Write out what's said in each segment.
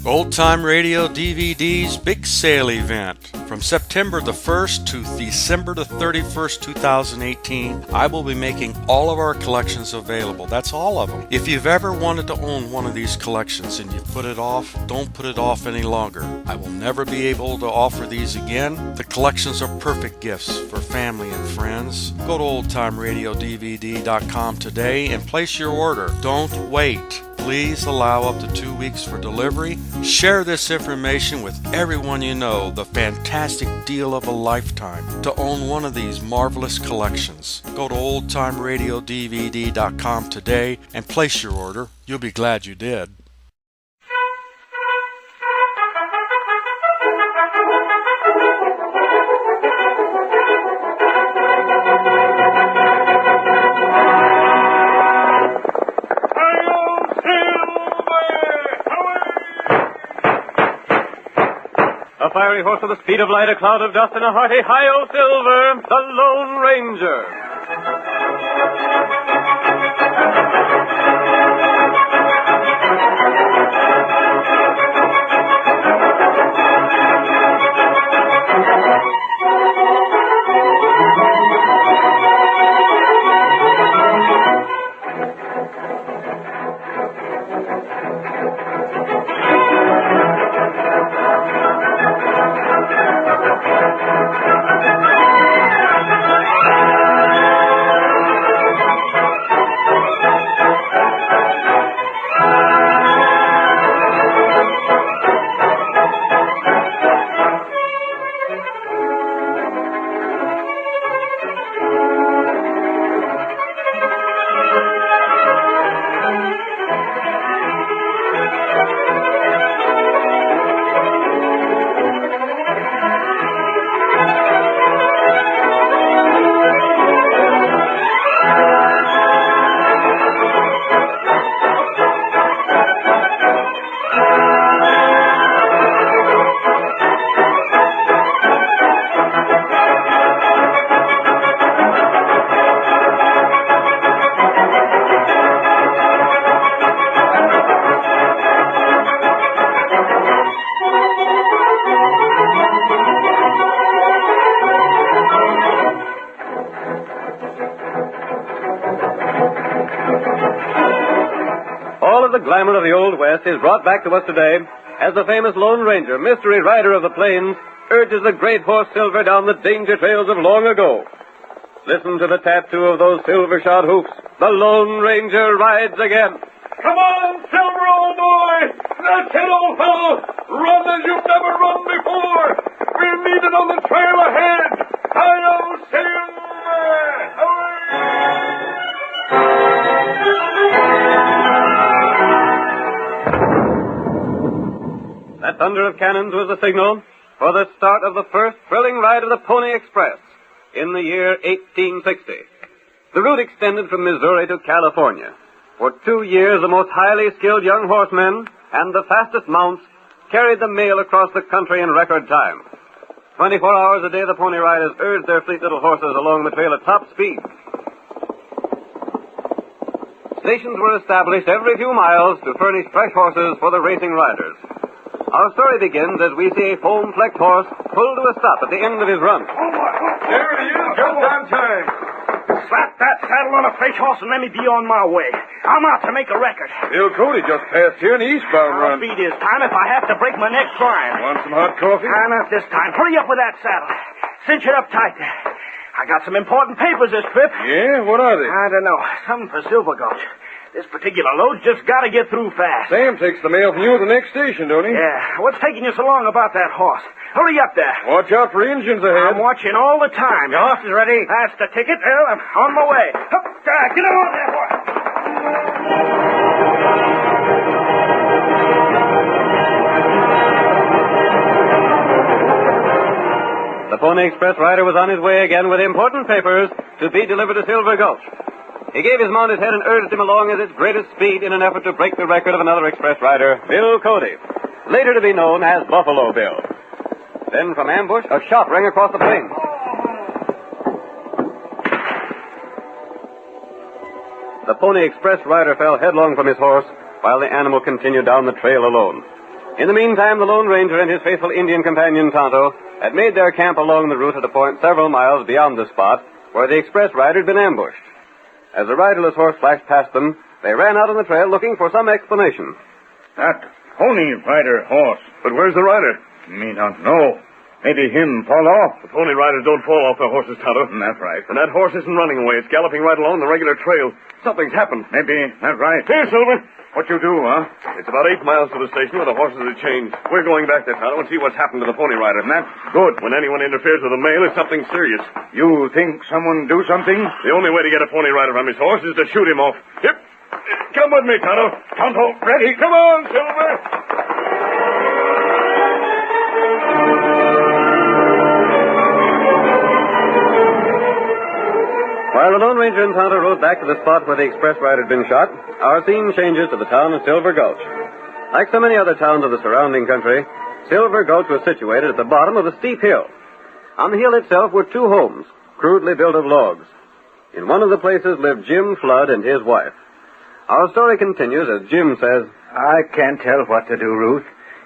Old Time Radio DVD's Big Sale Event. From September the 1st to December the 31st, 2018, I will be making all of our collections available. That's all of them. If you've ever wanted to own one of these collections and you've put it off, don't put it off any longer. I will never be able to offer these again. The collections are perfect gifts for family and friends. Go to oldtimeradiodvd.com today and place your order. Don't wait. Please allow up to 2 weeks for delivery. Share this information with everyone you know. The fantastic deal of a lifetime to own one of these marvelous collections. Go to oldtimeradiodvd.com today and place your order. You'll be glad you did. A fiery horse with the speed of light, a cloud of dust, and a hearty hi-yo Silver, the Lone Ranger. The glamour of the Old West is brought back to us today as the famous Lone Ranger, mystery rider of the plains, urges the great horse Silver down the danger trails of long ago. Listen to the tattoo of those silver-shod hoofs. The Lone Ranger rides again. Come on, Silver, old boy! That's it, old fellow! Run as you've never run before! We're needed on the trail ahead! Hi-yo, Silver! That thunder of cannons was the signal for the start of the first thrilling ride of the Pony Express in the year 1860. The route extended from Missouri to California. For 2 years, the most highly skilled young horsemen and the fastest mounts carried the mail across the country in record time. 24 hours a day, the Pony Riders urged their fleet little horses along the trail at top speed. Stations were established every few miles to furnish fresh horses for the racing riders. Our story begins as we see a foam-flecked horse pull to a stop at the end of his run. Oh, my. There he is, just on time. Slap that saddle on a fresh horse and let me be on my way. I'm out to make a record. Bill Cody just passed here in the eastbound run. I'll beat his time if I have to break my neck trying. Want some hot coffee? Not this time. Hurry up with that saddle. Cinch it up tight there. I got some important papers this trip. Yeah? What are they? I don't know. Something for Silver Gulch. This particular load's just got to get through fast. Sam takes the mail from you at the next station, don't he? Yeah. What's taking you so long about that horse? Hurry up there. Watch out for engines ahead. I'm watching all the time. Your horse is ready? That's the ticket. Well, I'm on my way. Hup, get on there, boy. The Pony Express rider was on his way again with important papers to be delivered to Silver Gulch. He gave his mount his head and urged him along at its greatest speed in an effort to break the record of another express rider, Bill Cody, later to be known as Buffalo Bill. Then from ambush, a shot rang across the plains. The Pony Express rider fell headlong from his horse while the animal continued down the trail alone. In the meantime, the Lone Ranger and his faithful Indian companion Tonto had made their camp along the route at a point several miles beyond the spot where the express rider had been ambushed. As the riderless horse flashed past them, they ran out on the trail looking for some explanation. That pony rider horse. But where's the rider? Me not know. Maybe him fall off. The pony riders don't fall off their horses, Tonto. That's right. And that horse isn't running away. It's galloping right along the regular trail. Something's happened. Maybe that's right. Here, Silver. What you do, huh? It's about 8 miles to the station where the horses are changed. We're going back there, Tonto, and see what's happened to the pony rider. And that's good. When anyone interferes with the mail, it's something serious. You think someone do something? The only way to get a pony rider from his horse is to shoot him off. Yep. Come with me, Tonto. Tonto, ready. Come on, Silver. While the Lone Ranger and Tonto rode back to the spot where the express rider had been shot, our scene changes to the town of Silver Gulch. Like so many other towns of the surrounding country, Silver Gulch was situated at the bottom of a steep hill. On the hill itself were two homes, crudely built of logs. In one of the places lived Jim Flood and his wife. Our story continues as Jim says, I can't tell what to do, Ruth.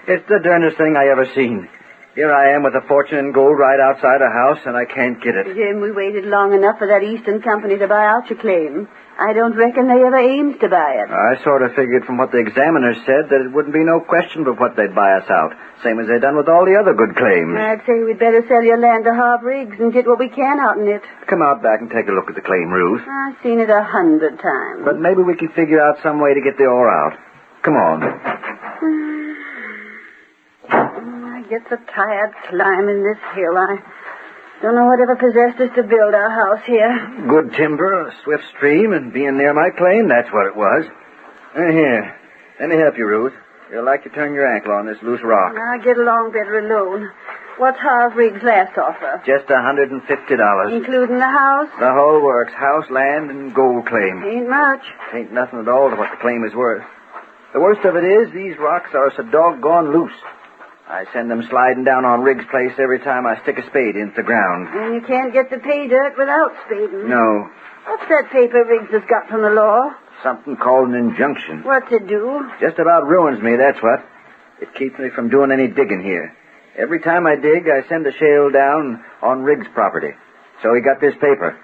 It's the darndest thing I ever seen. Here I am with a fortune in gold right outside a house, and I can't get it. Jim, we waited long enough for that Eastern Company to buy out your claim. I don't reckon they ever aimed to buy it. I sort of figured from what the examiners said that it wouldn't be no question but what they'd buy us out, same as they done with all the other good claims. I'd say we'd better sell your land to Harv Riggs and get what we can out in it. Come out back and take a look at the claim, Ruth. I've seen it 100 times. But maybe we can figure out some way to get the ore out. Come on. I get so tired climbing this hill. I don't know whatever possessed us to build our house here. Good timber, a swift stream, and being near my claim, that's what it was. Here, let me help you, Ruth. You'll like to turn your ankle on this loose rock. I'll get along better alone. What's Harv Riggs' last offer? Just $150. Including the house? The whole works, house, land, and gold claim. Ain't much. Ain't nothing at all to what the claim is worth. The worst of it is, these rocks are so doggone loose. I send them sliding down on Riggs' place every time I stick a spade into the ground. And you can't get the pay dirt without spading. No. What's that paper Riggs has got from the law? Something called an injunction. What's it do? Just about ruins me, that's what. It keeps me from doing any digging here. Every time I dig, I send a shale down on Riggs' property. So he got this paper.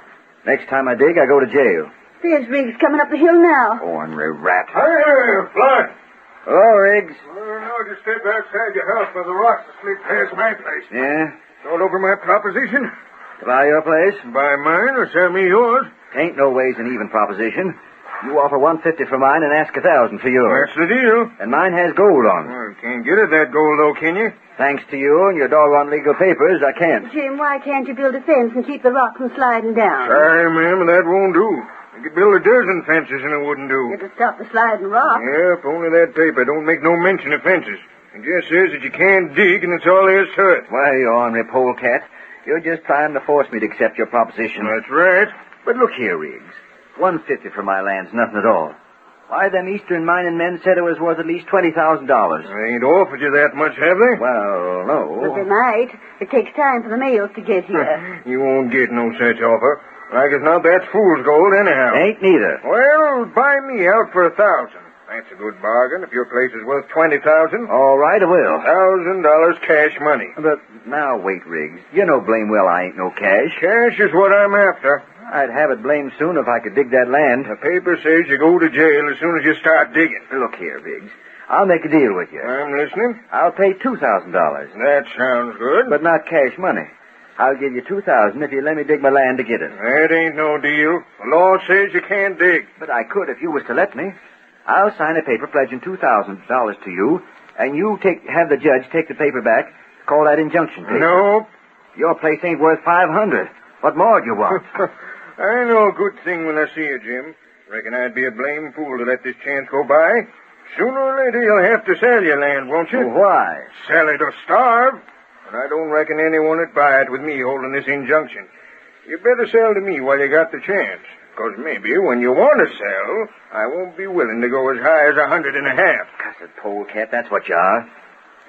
Next time I dig, I go to jail. There's Riggs coming up the hill now. Ornery rat. Hey, Flood. Hello, Riggs. Now just step outside your house where the rocks slip past my place. Yeah? All over my proposition. To buy your place? Buy mine or sell me yours. Ain't no ways an even proposition. You offer $150 for mine and ask $1,000 for yours. That's the deal. And mine has gold on. Well, can't get at that gold, though, can you? Thanks to you and your doggone legal papers, I can't. Jim, why can't you build a fence and keep the rock from sliding down? Sorry, ma'am, that won't do. You could build a dozen fences and it wouldn't do. It'll stop the sliding rock. Yeah, if only that paper don't make no mention of fences. It just says that you can't dig and that's all there is to it. Why, you ornery polecat. You're just trying to force me to accept your proposition. That's right. But look here, Riggs. $150 for my land's nothing at all. Why, them Eastern mining men said it was worth at least $20,000. They ain't offered you that much, have they? Well, But they no. might. It takes time for the mails to get here. You won't get no such offer. Like as not, that's fool's gold anyhow. Ain't neither. Well, buy me out for $1,000. That's a good bargain if your place is worth $20,000. All right, I will. $1,000 cash money. But now, wait, Riggs. You know blame well I ain't no cash. Cash is what I'm after. I'd have it blamed soon if I could dig that land. The paper says you go to jail as soon as you start digging. Look here, Riggs. I'll make a deal with you. I'm listening. I'll pay $2,000. That sounds good. But not cash money. I'll give you $2,000 if you let me dig my land to get it. That ain't no deal. The law says you can't dig. But I could if you was to let me. I'll sign a paper pledging $2,000 to you, and you have the judge take the paper back, call that injunction paper. No. Your place ain't worth $500. What more do you want? I know a good thing when I see you, Jim. Reckon I'd be a blame fool to let this chance go by. Sooner or later, you'll have to sell your land, won't you? Why? Sell it or starve. And I don't reckon anyone would buy it with me holding this injunction. You better sell to me while you got the chance. Because maybe when you want to sell, I won't be willing to go as high as 150. Cussed polecat, that's what you are.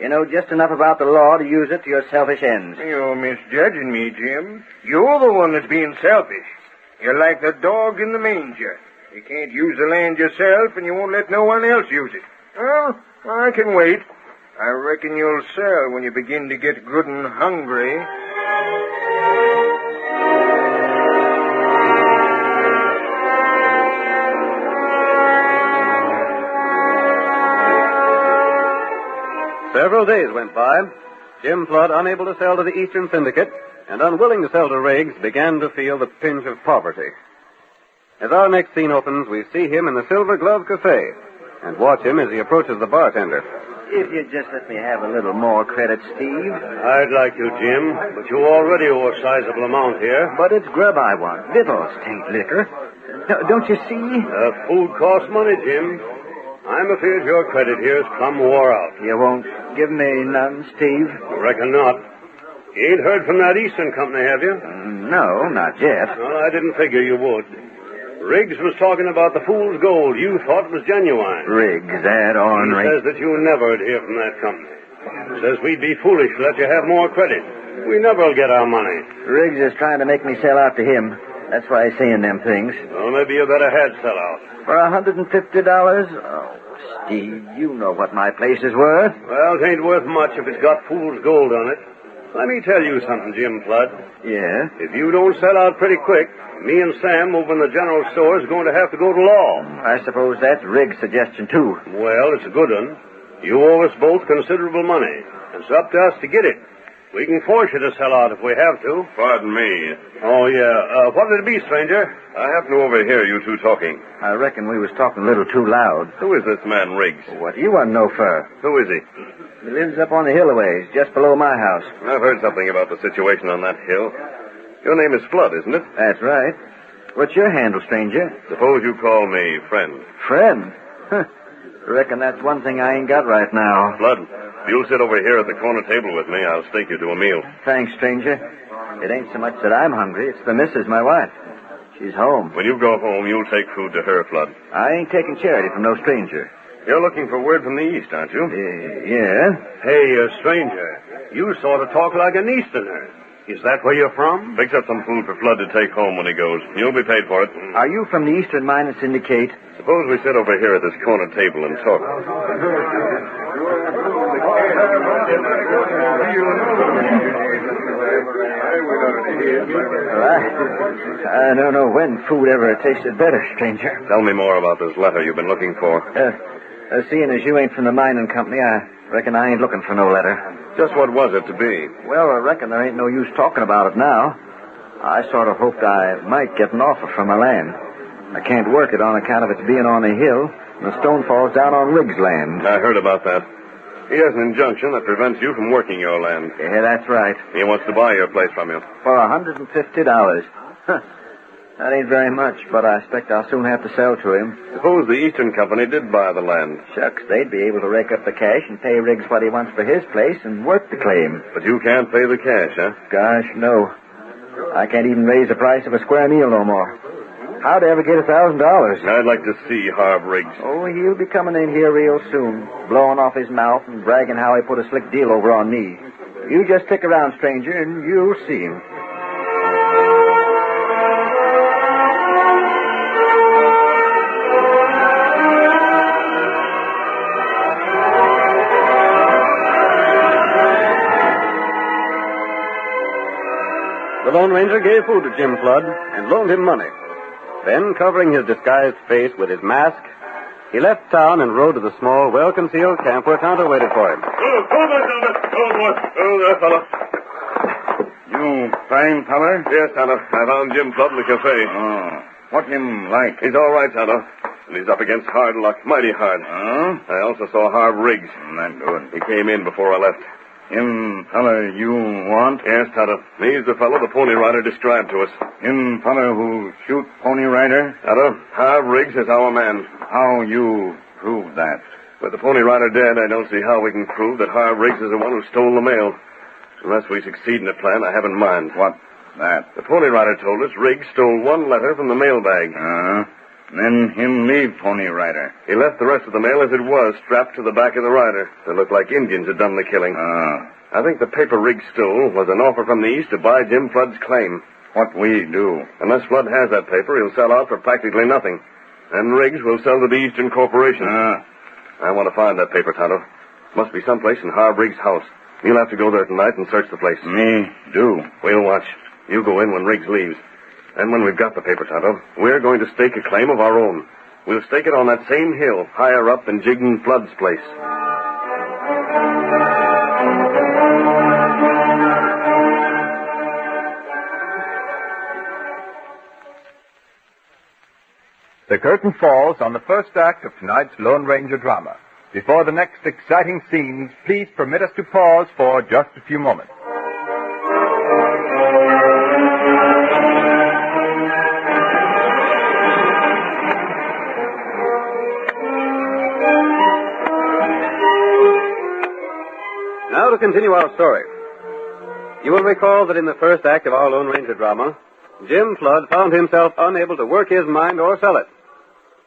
You know just enough about the law to use it to your selfish ends. You're misjudging me, Jim. You're the one that's being selfish. You're like the dog in the manger. You can't use the land yourself, and you won't let no one else use it. Well, I can wait. I reckon you'll sell when you begin to get good and hungry. Several days went by. Jim Flood, unable to sell to the Eastern Syndicate and unwilling to sell to Riggs, began to feel the pinch of poverty. As our next scene opens, we see him in the Silver Glove Cafe and watch him as he approaches the bartender. If you'd just let me have a little more credit, Steve. I'd like you, Jim, but you already owe a sizable amount here. But it's grub I want. Victuals tain't liquor. Don't you see? Food costs money, Jim. I'm afraid your credit here's plumb wore out. You won't give me none, Steve? Reckon not. You ain't heard from that Eastern company, have you? No, not yet. Well, I didn't figure you would. Riggs was talking about the fool's gold you thought was genuine. Riggs, that ornery. He says that you never'd hear from that company. Says we'd be foolish to let you have more credit. We never'll get our money. Riggs is trying to make me sell out to him. That's why he's saying them things. Well, maybe you better had sell out. For $150? Oh, Steve, you know what my place is worth. Well, it ain't worth much if it's got fool's gold on it. Let me tell you something, Jim Flood. Yeah? If you don't sell out pretty quick, me and Sam over in the general store is going to have to go to law. I suppose that's Riggs' suggestion, too. Well, it's a good one. You owe us both considerable money. It's up to us to get it. We can force you to sell out if we have to. Pardon me. Oh, yeah. What'll it be, stranger? I happen to overhear you two talking. I reckon we was talking a little too loud. Who is this man, Riggs? What do you want to know for? Who is he? He lives up on the hill a ways, just below my house. I've heard something about the situation on that hill. Your name is Flood, isn't it? That's right. What's your handle, stranger? Suppose you call me friend. Friend? Huh. Reckon that's one thing I ain't got right now. Flood, if you'll sit over here at the corner table with me, I'll stake you to a meal. Thanks, stranger. It ain't so much that I'm hungry, it's the missus, my wife. She's home. When you go home, you'll take food to her, Flood. I ain't taking charity from no stranger. You're looking for word from the East, aren't you? Yeah. Hey, stranger, you sort of talk like an Easterner. Is that where you're from? Fix up some food for Flood to take home when he goes. You'll be paid for it. Are you from the Eastern Mining Syndicate? Suppose we sit over here at this corner table and talk. I don't know when food ever tasted better, stranger. Tell me more about this letter you've been looking for. Seeing as you ain't from the mining company, I reckon I ain't looking for no letter. Just what was it to be? Well, I reckon there ain't no use talking about it now. I sort of hoped I might get an offer for my land. I can't work it on account of its being on a hill, and the stone falls down on Riggs' land. I heard about that. He has an injunction that prevents you from working your land. Yeah, that's right. He wants to buy your place from you. For $150. Huh. That ain't very much, but I expect I'll soon have to sell to him. Suppose the Eastern Company did buy the land. Shucks, they'd be able to rake up the cash and pay Riggs what he wants for his place and work the claim. But you can't pay the cash, huh? Gosh, no. I can't even raise the price of a square meal no more. How'd I ever get $1,000? I'd like to see Harv Riggs. Oh, he'll be coming in here real soon, blowing off his mouth and bragging how he put a slick deal over on me. You just stick around, stranger, and you'll see him. The Lone Ranger gave food to Jim Flood and loaned him money. Then, covering his disguised face with his mask, he left town and rode to the small, well-concealed camp where Tonto waited for him. Oh, there, fella. You fine feller? Yes, Tonto. I found Jim Flood in the cafe. Oh. What him like? He's all right, Tonto. And he's up against hard luck, mighty hard. Oh? I also saw Harv Riggs. That good. He came in before I left. Him feller you want? Yes, Tonto. He's the fellow the Pony Rider described to us. Him feller who shoot Pony Rider? Tonto, Harv Riggs is our man. How you prove that? With the Pony Rider dead, I don't see how we can prove that Harv Riggs is the one who stole the mail. Unless we succeed in the plan I have in mind. What? That? The Pony Rider told us Riggs stole one letter from the mailbag. Then him leave Pony Rider. He left the rest of the mail as it was, strapped to the back of the rider. They looked like Indians had done the killing. I think the paper Riggs stole was an offer from the East to buy Jim Flood's claim. What we do? Unless Flood has that paper, he'll sell out for practically nothing. And Riggs will sell to the Eastern Corporation. I want to find that paper, Tonto. Must be someplace in Harv Riggs' house. You'll have to go there tonight and search the place. Me do. We'll watch. You go in when Riggs leaves. And when we've got the paper, Tonto, we're going to stake a claim of our own. We'll stake it on that same hill, higher up than Jigden Flood's place. The curtain falls on the first act of tonight's Lone Ranger drama. Before the next exciting scenes, please permit us to pause for just a few moments. Now to continue our story. You will recall that in the first act of our Lone Ranger drama, Jim Flood found himself unable to work his mind or sell it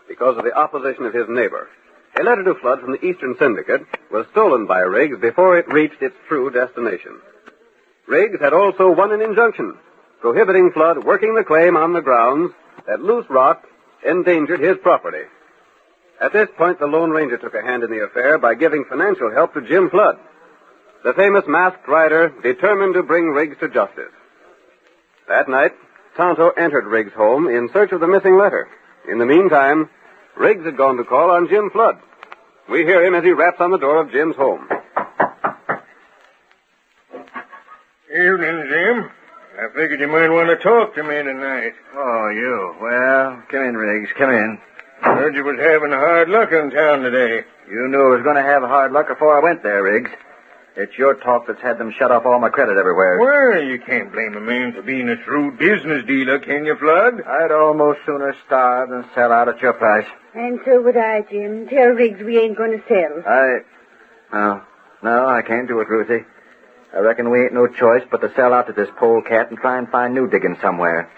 because of the opposition of his neighbor. A letter to Flood from the Eastern Syndicate was stolen by Riggs before it reached its true destination. Riggs had also won an injunction prohibiting Flood working the claim on the grounds that loose rock endangered his property. At this point, the Lone Ranger took a hand in the affair by giving financial help to Jim Flood, the famous masked rider determined to bring Riggs to justice. That night, Tonto entered Riggs' home in search of the missing letter. In the meantime, Riggs had gone to call on Jim Flood. We hear him as he raps on the door of Jim's home. Evening, Jim. I figured you might want to talk to me tonight. Oh, you. Well, come in, Riggs. Come in. Heard you was having hard luck in town today. You knew I was going to have hard luck before I went there, Riggs. It's your talk that's had them shut off all my credit everywhere. Well, you can't blame a man for being a shrewd business dealer, can you, Flood? I'd almost sooner starve than sell out at your price. And so would I, Jim. Tell Riggs we ain't going to sell. No, I can't do it, Ruthie. I reckon we ain't no choice but to sell out to this polecat and try and find new digging somewhere.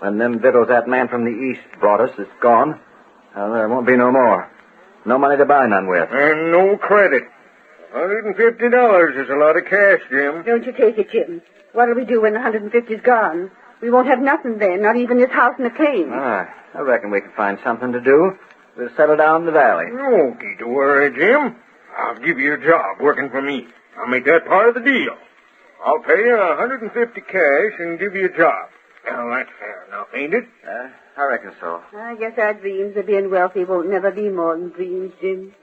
When them victuals that man from the east brought us is gone, there won't be no more. No money to buy none with. And no credit. $150 is a lot of cash, Jim. Don't you take it, Jim. What'll we do when the 150's gone? We won't have nothing then, not even this house and the claim. I reckon we can find something to do. We'll settle down in the valley. No need to worry, Jim. I'll give you a job working for me. I'll make that part of the deal. I'll pay you $150 cash and give you a job. Now, that's fair enough, ain't it? I reckon so. I guess our dreams of being wealthy won't never be more than dreams, Jim.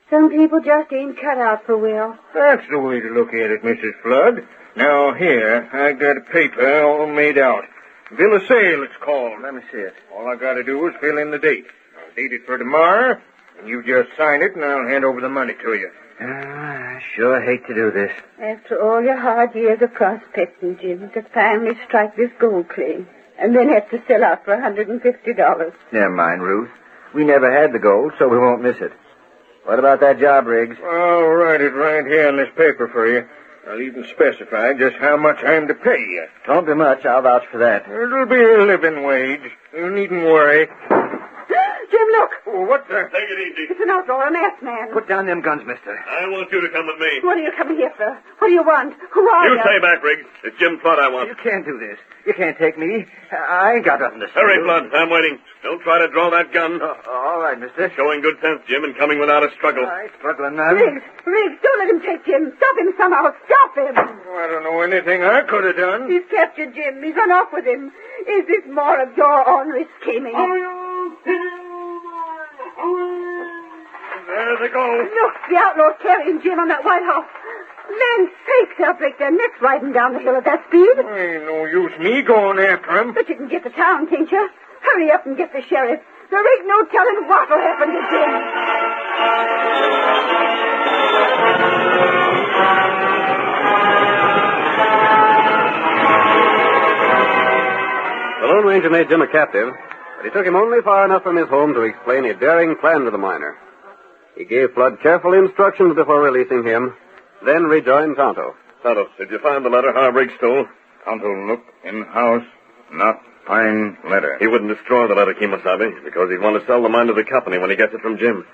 Some people just ain't cut out for wealth. That's the way to look at it, Mrs. Flood. Now, here, I got a paper all made out. Bill of sale, it's called. Let me see it. All I got to do is fill in the date. I'll date it for tomorrow, and you just sign it, and I'll hand over the money to you. I sure hate to do this. After all your hard years of prospecting, Jim, to finally strike this gold claim, and then have to sell out for $150. Never mind, Ruth. We never had the gold, so we won't miss it. What about that job, Riggs? I'll write it right here on this paper for you. I'll even specify just how much I'm to pay you. Don't be much. I'll vouch for that. It'll be a living wage. You needn't worry. Jim, look! Oh, what the? Take it easy. It's an outlaw, a masked man. Put down them guns, mister. I want you to come with me. What are you coming here for? What do you want? Who are you? You stay back, Riggs. It's Jim Flood I want. You can't do this. You can't take me. I ain't got nothing to say. Hurry, Flood. I'm waiting. Don't try to draw that gun. All right, mister. Showing good sense, Jim, and coming without a struggle. All right, struggling now. Riggs, don't let him take Jim. Stop him somehow. Stop him. I don't know anything I could have done. He's captured Jim. He's run off with him. Is this more of your ornery scheming? There they go. Look, the outlaw's carrying Jim on that white horse. Land's sakes, they'll break their necks riding down the hill at that speed. Ain't no use me going after him. But you can get to town, can't you? Hurry up and get the sheriff. There ain't no telling what'll happen to Jim. The Lone Ranger made Jim a captive, but he took him only far enough from his home to explain a daring plan to the miner. He gave Flood careful instructions before releasing him, then rejoined Tonto. Tonto, did you find the letter Harv Riggs stole? Tonto look in house, not find letter. He wouldn't destroy the letter, Kemosabe, because he'd want to sell the mine to the company when he gets it from Jim.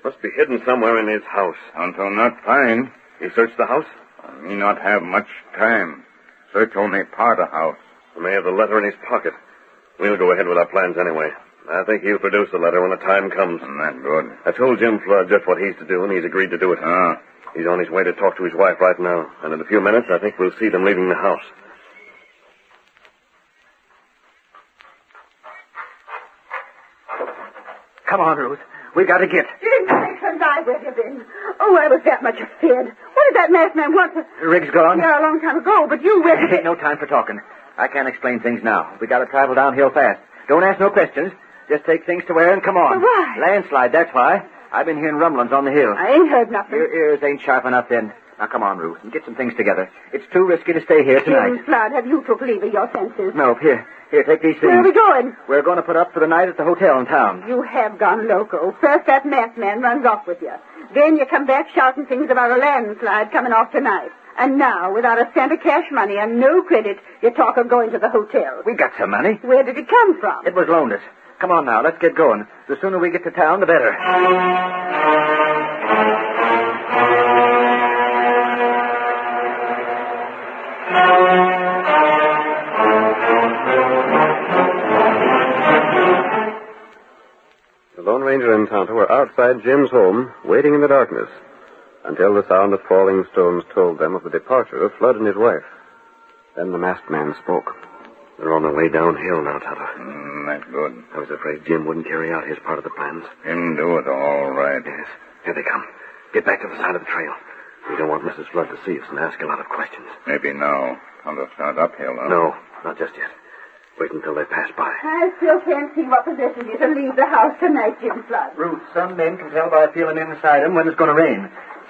Must be hidden somewhere in his house. Tonto not find. You searched the house? Me not have much time. Search only part of house. He may have the letter in his pocket. We'll go ahead with our plans anyway. I think he'll produce the letter when the time comes. That's good. I told Jim Flood just what he's to do, and he's agreed to do it. He's on his way to talk to his wife right now. And in a few minutes, I think we'll see them leaving the house. Come on, Ruth. We got to get. Jim, alive, where have you been? Oh, I was that much afraid. What did that masked man want to... Riggs gone? Yeah, a long time ago, but you... It ain't no time for talking. I can't explain things now. We got to travel downhill fast. Don't ask no questions. Just take things to where and come on. But why? Landslide, that's why. I've been hearing rumblings on the hill. I ain't heard nothing. Your ears ain't sharp enough then. Now, come on, Ruth, and get some things together. It's too risky to stay here tonight. Jim Flood, have you took leave of your senses? No, here, take these things. Where are we going? We're going to put up for the night at the hotel in town. You have gone loco. First that masked man runs off with you. Then you come back shouting things about a landslide coming off tonight. And now, without a cent of cash money and no credit, you talk of going to the hotel. We got some money. Where did it come from? It was loaned us. Come on now, let's get going. The sooner we get to town, the better. The Lone Ranger and Tonto were outside Jim's home, waiting in the darkness, until the sound of falling stones told them of the departure of Flood and his wife. Then the masked man spoke. They're on their way downhill now, Tonto. That's good. I was afraid Jim wouldn't carry out his part of the plans. Him do it all right. Yes. Here they come. Get back to the side of the trail. We don't want Mrs. Flood to see us and ask a lot of questions. Maybe now. Tonto start uphill, huh? No, not just yet. Wait until they pass by. I still can't see what possesses you to leave the house tonight, Jim Flood. Ruth, some men can tell by feeling inside them when it's going to rain.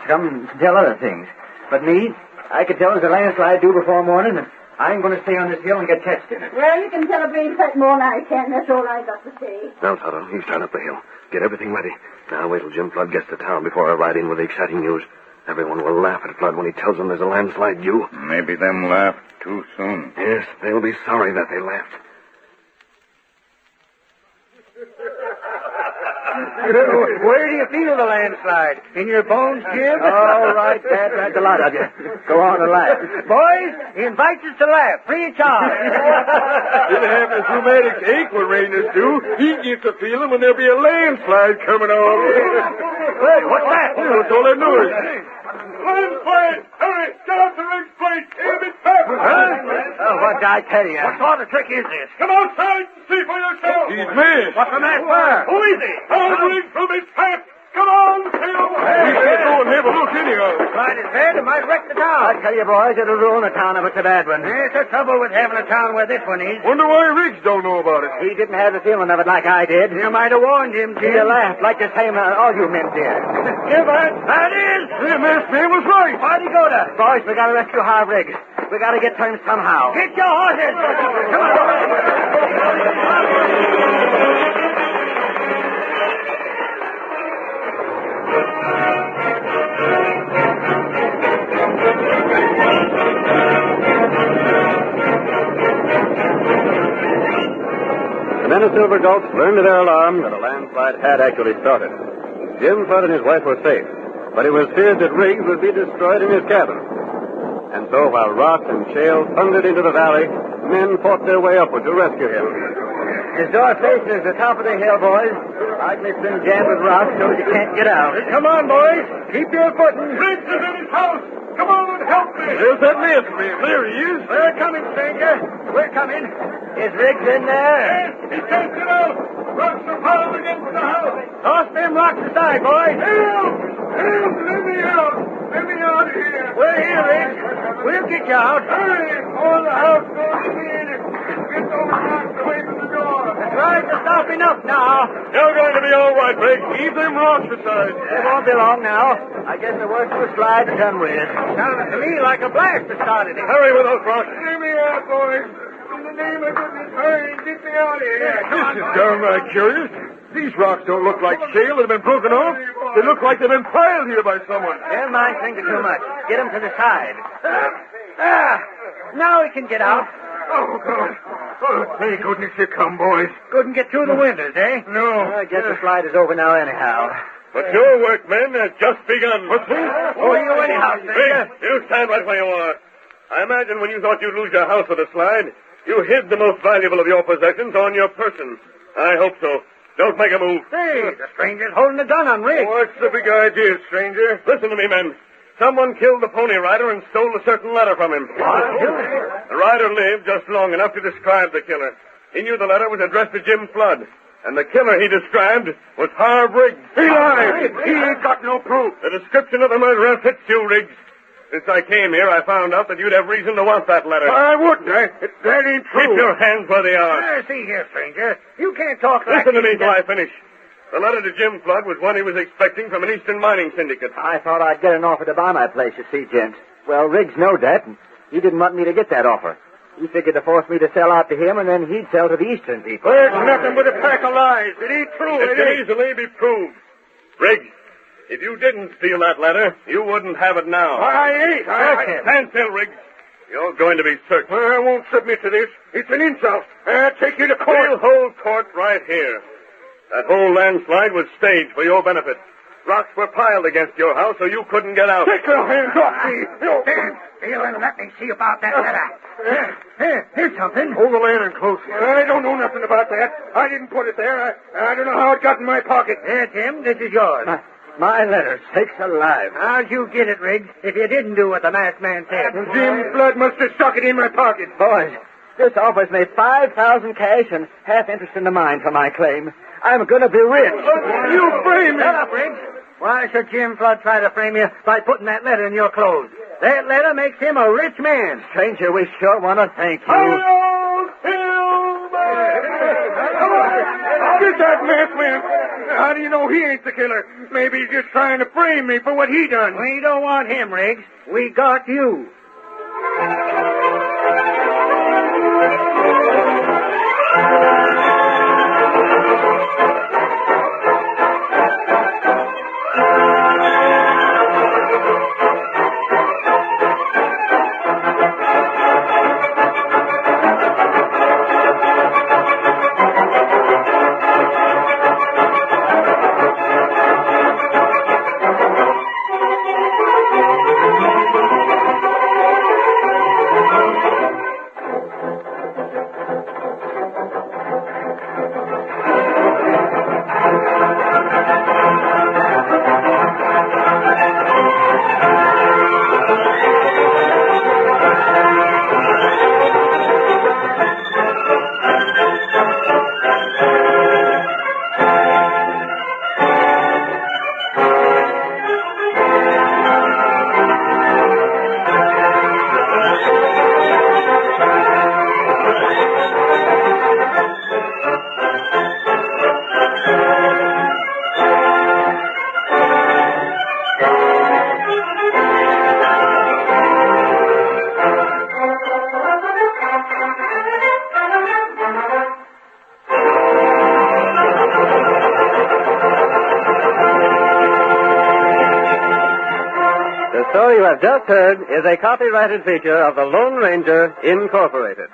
Some can tell other things. But me, I can tell there's a landslide due before morning, and I ain't going to stay on this hill and get catched in it. Well, you can tell a blade fight more than I can. That's all I got to say. Now, Tonto, he's trying up the hill. Get everything ready. Now, wait till Jim Flood gets to town before I ride in with the exciting news. Everyone will laugh at Flood when he tells them there's a landslide due. Maybe them laughed too soon. Yes, they'll be sorry that they laughed. Where do you feel the landslide? In your bones, Jim? All right, Dad. That's a lot of you. Go on and laugh. Boys, he invites us to laugh. Free of charge. Didn't have this rheumatic ache when rainers do. He gets a feeling when there'll be a landslide coming on. Hey, what's that? What's all that noise? Landslide! Hurry! Get up the Riggs place! It'll be perfect! Oh, what did I tell you? What sort of trick is this? Come outside and see for yourself! He's missed! What's the matter? Where? Who is he? Riggs will be trapped! Come on, Phil! We should go and have a look anyhow. Slide his head and might wreck the town. I tell you, boys, it'll ruin a town if it's a bad one. There's the trouble with having a town where this one is. Wonder why Riggs don't know about it. He didn't have the feeling of it like I did. You might have warned him, Jim. You laughed like the same all you men did. Give it. That is. The masked man was right. Where'd he go to? Boys, we gotta rescue Harv Riggs. We gotta get to him somehow. Get your horses. Come on. The men of Silver Gulch learned to their alarm that a landslide had actually started. Jim Flood and his wife were safe, but it was feared that Riggs would be destroyed in his cabin. And so while rock and shale thundered into the valley, men fought their way upward to rescue him. His door faces the top of the hill, boys. Likely it's been jammed with rock so you can't get out. Come on, boys. Keep your footing. Riggs is in his house. Come on and help me. There's that masked man. There he is. We're coming, stranger. We're coming. Is Riggs in there? Yes, he can't get out. Rocks are piled against the house. Toss them rocks aside, boys. Help! Help! Let me out! Let me out of here! We're here, Riggs. We'll get you out. Hurry! All the house goes in. Get those rocks away from the door. Try to stop enough now. You're going to be all right, Riggs. Keep them rocks aside. It won't be long now. I guess the worst of the slide is done with. Sounded to me like a blast that started it. Hurry with those rocks. Let me out, boys. In the name of goodness, hurry and get me out of here. This is downright curious. These rocks don't look like shale that have been broken off. They look like they've been piled here by someone. Never mind thinking too much. Get him to the side. Now we can get out. Oh, God. Oh, thank goodness you come, boys. Couldn't get through the windows, eh? No. I guess the slide is over now anyhow. But your work, men, has just begun. What's this? Oh, you anyhow, stranger. Riggs, you stand right where you are. I imagine when you thought you'd lose your house with a slide, you hid the most valuable of your possessions on your person. I hope so. Don't make a move. Hey, the stranger's holding a gun on Riggs. What's the big idea, stranger? Listen to me, men. Someone killed the Pony Rider and stole a certain letter from him. What? The rider lived just long enough to describe the killer. He knew the letter was addressed to Jim Flood. And the killer he described was Harv Riggs. He lied. He ain't got no proof. The description of the murderer fits you, Riggs. Since I came here, I found out that you'd have reason to want that letter. I wouldn't. That ain't true. Keep your hands where they are. See here, stranger. You can't talk like Listen to me till I finish. The letter to Jim Flood was one he was expecting from an Eastern mining syndicate. I thought I'd get an offer to buy my place, you see, gents. Well, Riggs knowed that, and he didn't want me to get that offer. He figured to force me to sell out to him, and then he'd sell to the Eastern people. Well, it's nothing but a pack of lies. It ain't true. It can easily be proved. Riggs, if you didn't steal that letter, you wouldn't have it now. I ain't. Stand still, Riggs. You're going to be searched. I won't submit to this. It's an insult. I'll take you to court. We'll hold court right here. That whole landslide was staged for your benefit. Rocks were piled against your house so you couldn't get out. Take your hands off me. Stand still and let me see about that letter. Here's something. Hold the lantern close. I don't know nothing about that. I didn't put it there. I don't know how it got in my pocket. Here, Jim, this is yours. My letter, sakes alive. How'd you get it, Riggs, if you didn't do what the masked man said? Jim Flood must have stuck it in my pocket. Boys, this offers me 5,000 cash and half interest in the mine for my claim. I'm going to be rich. You frame me. Shut up, Riggs. Why should Jim Flood try to frame you by putting that letter in your clothes? That letter makes him a rich man. Stranger, we sure want to thank you. Get that masked man. How do you know he ain't the killer? Maybe he's just trying to frame me for what he done. We don't want him, Riggs. We got you. The story you have just heard is a copyrighted feature of the Lone Ranger, Incorporated.